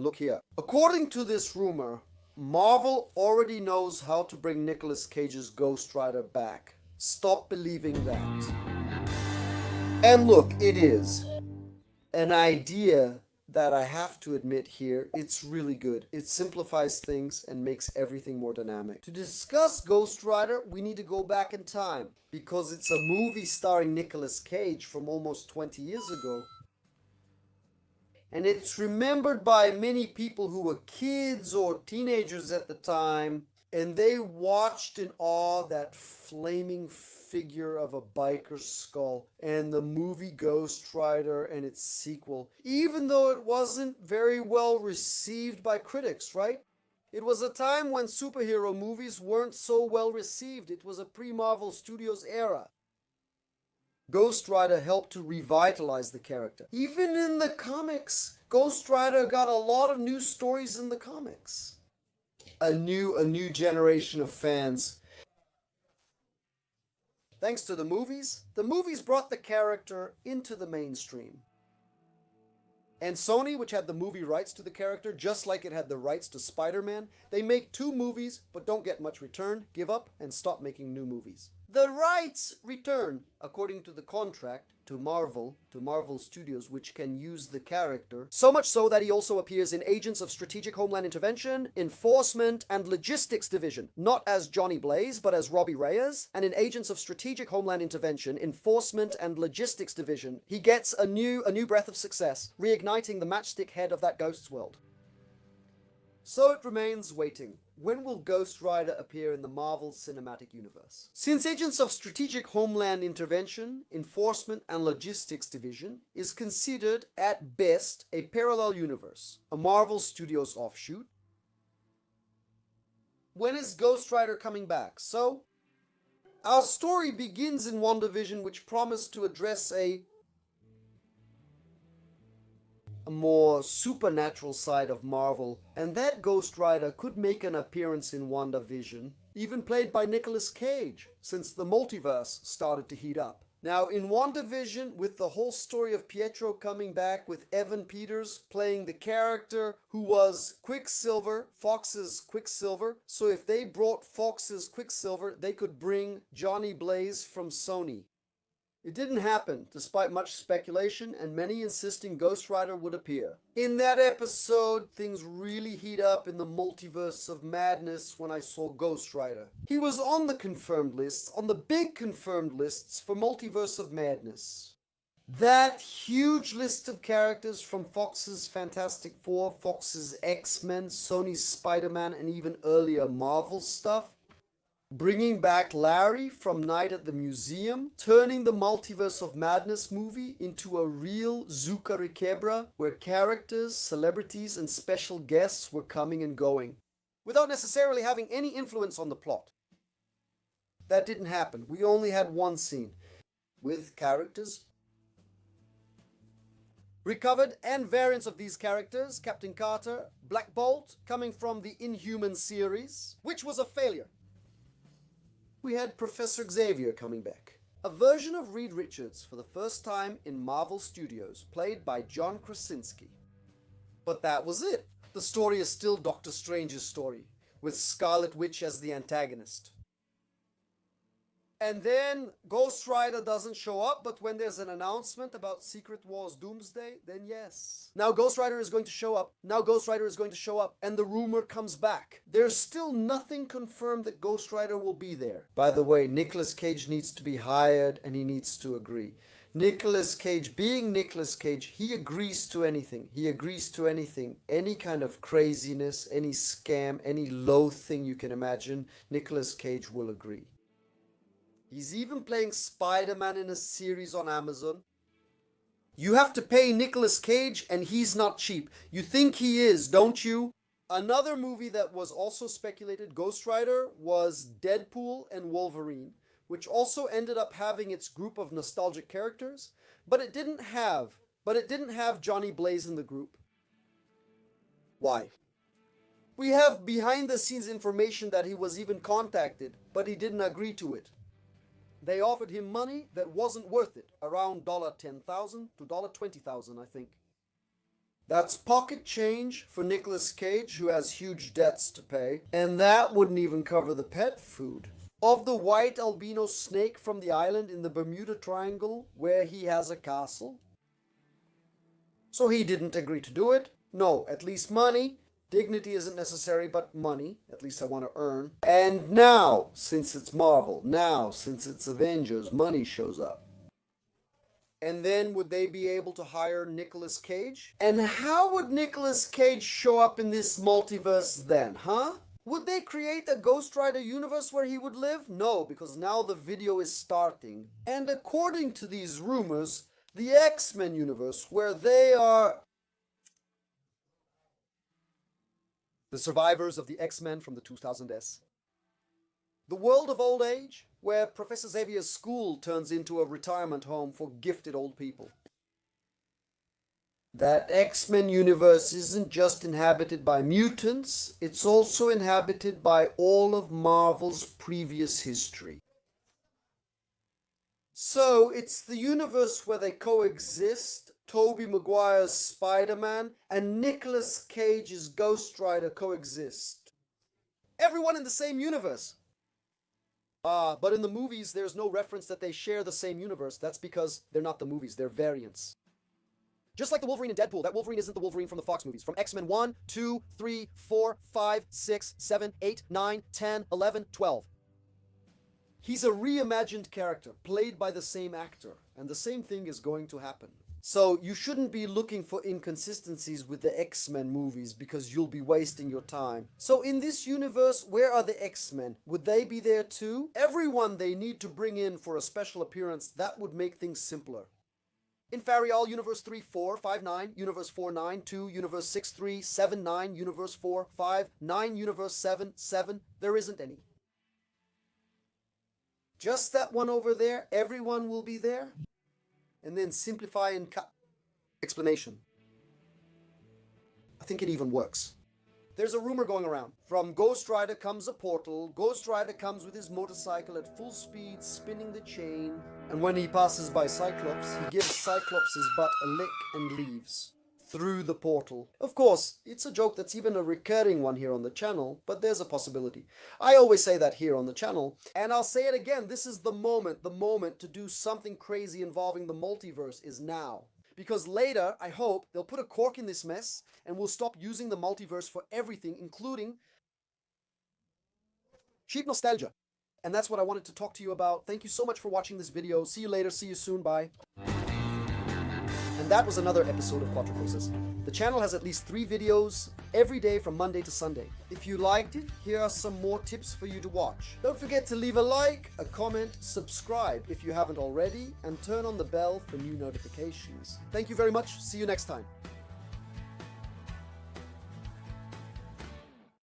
look here. According to this rumor, Marvel already knows how to bring Nicolas Cage's Ghost Rider back. Stop believing that. And look, it is an idea that I have to admit here, it's really good. It simplifies things and makes everything more dynamic. To discuss Ghost Rider, we need to go back in time, because it's a movie starring Nicolas Cage from almost 20 years ago. And it's remembered by many people who were kids or teenagers at the time, and they watched in awe that flaming figure of a biker's skull and the movie Ghost Rider and its sequel, even though it wasn't very well received by critics, right? It was a time when superhero movies weren't so well received. It was a pre-Marvel Studios era. Ghost Rider helped to revitalize the character. Even in the comics, Ghost Rider got a lot of new stories in the comics. A new generation of fans. Thanks to the movies brought the character into the mainstream. And Sony, which had the movie rights to the character, just like it had the rights to Spider-Man, they make 2 movies, but don't get much return, give up, and stop making new movies. The rights return, according to the contract, to Marvel Studios, which can use the character. So much so that he also appears in Agents of Strategic Homeland Intervention, Enforcement, and Logistics Division. Not as Johnny Blaze, but as Robbie Reyes. And in Agents of Strategic Homeland Intervention, Enforcement, and Logistics Division, he gets a new breath of success, reigniting the matchstick head of that Ghost's world. So it remains waiting. When will Ghost Rider appear in the Marvel Cinematic Universe? Since Agents of Strategic Homeland Intervention, Enforcement, and Logistics Division is considered, at best, a parallel universe, a Marvel Studios offshoot, when is Ghost Rider coming back? So, our story begins in WandaVision, which promised to address a more supernatural side of Marvel, and that Ghost Rider could make an appearance in WandaVision, even played by Nicolas Cage, since the multiverse started to heat up. Now, in WandaVision, with the whole story of Pietro coming back, with Evan Peters playing the character who was Quicksilver, Fox's Quicksilver, so if they brought Fox's Quicksilver, they could bring Johnny Blaze from Sony. It didn't happen, despite much speculation and many insisting Ghost Rider would appear. In that episode, things really heat up in the Multiverse of Madness when I saw Ghost Rider. He was on the confirmed lists, on the big confirmed lists for Multiverse of Madness. That huge list of characters from Fox's Fantastic Four, Fox's X-Men, Sony's Spider-Man, and even earlier Marvel stuff. Bringing back Larry from Night at the Museum, turning the Multiverse of Madness movie into a real Zucca Recabra, where characters, celebrities, and special guests were coming and going, without necessarily having any influence on the plot. That didn't happen. We only had one scene, with characters recovered and variants of these characters, Captain Carter, Black Bolt, coming from the Inhuman series, which was a failure. We had Professor Xavier coming back. A version of Reed Richards for the first time in Marvel Studios, played by John Krasinski. But that was it. The story is still Doctor Strange's story, with Scarlet Witch as the antagonist. And then Ghost Rider doesn't show up, but when there's an announcement about Secret Wars Doomsday, then yes. Now Ghost Rider is going to show up. And the rumor comes back. There's still nothing confirmed that Ghost Rider will be there. By the way, Nicolas Cage needs to be hired and he needs to agree. Nicolas Cage, being Nicolas Cage, he agrees to anything. Any kind of craziness, any scam, any low thing you can imagine, Nicolas Cage will agree. He's even playing Spider-Man in a series on Amazon. You have to pay Nicolas Cage, and he's not cheap. You think he is, don't you? Another movie that was also speculated, Ghost Rider, was Deadpool and Wolverine, which also ended up having its group of nostalgic characters, but it didn't have Johnny Blaze in the group. Why? We have behind-the-scenes information that he was even contacted, but he didn't agree to it. They offered him money that wasn't worth it, around $10,000 to $20,000, I think. That's pocket change for Nicolas Cage, who has huge debts to pay. And that wouldn't even cover the pet food. Of the white albino snake from the island in the Bermuda Triangle, where he has a castle. So he didn't agree to do it. No, at least money. Dignity isn't necessary, but money. At least I want to earn. And now, since it's Marvel, now, since it's Avengers, money shows up. And then would they be able to hire Nicolas Cage? And how would Nicolas Cage show up in this multiverse then, huh? Would they create a Ghost Rider universe where he would live? No, because now the video is starting. And according to these rumors, the X-Men universe, where they are the survivors of the X-Men from the 2000s. The world of old age, where Professor Xavier's school turns into a retirement home for gifted old people. That X-Men universe isn't just inhabited by mutants, it's also inhabited by all of Marvel's previous history. So, it's the universe where they coexist, Tobey Maguire's Spider-Man and Nicolas Cage's Ghost Rider coexist. Everyone in the same universe. But in the movies, there's no reference that they share the same universe. That's because they're not the movies, they're variants. Just like the Wolverine in Deadpool, that Wolverine isn't the Wolverine from the Fox movies. From X-Men 1, 2, 3, 4, 5, 6, 7, 8, 9, 10, 11, 12. He's a reimagined character, played by the same actor, and the same thing is going to happen. So you shouldn't be looking for inconsistencies with the X-Men movies because you'll be wasting your time. So in this universe, where are the X-Men? Would they be there too? Everyone they need to bring in for a special appearance, that would make things simpler. In Farial, Universe 3, 4, 5, 9, Universe 4, 9, 2, Universe 6, 3, 7, 9, Universe 4, 5, 9, Universe 7, 7, there isn't any. Just that one over there, everyone will be there. And then simplify and cut. Explanation. I think it even works. There's a rumor going around. From Ghost Rider comes a portal. Ghost Rider comes with his motorcycle at full speed, spinning the chain. And when he passes by Cyclops, he gives Cyclops' his butt a lick and leaves. Through the portal. Of course, it's a joke that's even a recurring one here on the channel, but there's a possibility. I always say that here on the channel, and I'll say it again, this is the moment to do something crazy involving the multiverse is now. Because later, I hope, they'll put a cork in this mess, and we'll stop using the multiverse for everything, including cheap nostalgia. And that's what I wanted to talk to you about. Thank you so much for watching this video. See you later, see you soon, bye. And that was another episode of Quatracosis. The channel has at least 3 videos every day from Monday to Sunday. If you liked it, here are some more tips for you to watch. Don't forget to leave a like, a comment, subscribe if you haven't already, and turn on the bell for new notifications. Thank you very much. See you next time.